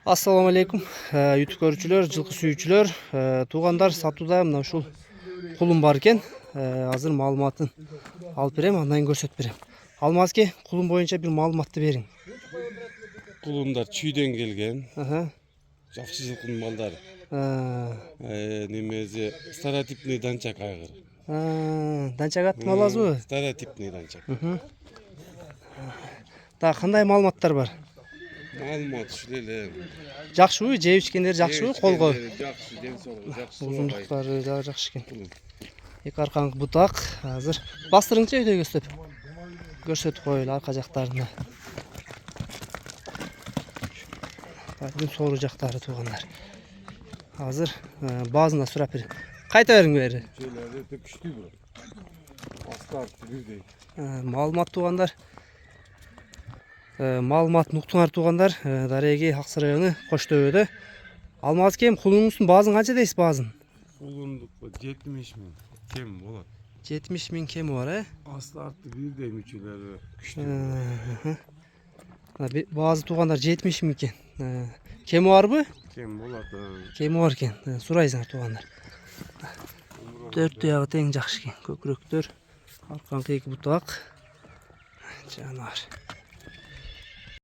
Assalamu alaikum. YouTube görүүчүлөр, жылкы сүйүүчүлөр, туугандар сатууда мына ушул кулум бар экен. Азыр маалыматын алып берем, андан кийин көрсөтүп берем. Алмазке, кулум боюнча бир маалыматты бериң. Кулумдар чүйдөн келген. Жакшы жылкынын балдары. Немезе стереотипный данчак айгыр. Данчак аттын аласызбы? Стереотипный данчак. Да, кандай маалыматтар бар? Маалымат ушул эле. Жакшыбы? Жеп ичкендери жакшыбы? Колго. Жакшы, ден соолугу жакшы. Узундуктары дагы жакшы экен. Эки арканг бутак. Азыр бастырыңчы өйдө көстөп. Көрсөтүп коелу арка жактарына. Бардын сору жактары туугандар. Азыр базына сурап берем. Кайта бериң бери. Жерлери өтө күчтүү бул. Астарты бирдей. Маалымат туугандар. Маалымат уктуңар туугандар. Дареги Аксы району Кош Төбөдө. Алмаз кем кулуңуздун баазын канча дейсиз баазын? Кулумдук 70 миң кем болот. 70 миң кеми бар, Астарты бирдей мүчөлөрү күчтүү. Баазы туугандар 70 миң экен. Кеми барбы? Кем болот. Кеми бар экен. Сурайсыңар туугандар. 4 ягы тең жакшы экен. Көкүрөктөр, арканкы эки бутак. Жанар.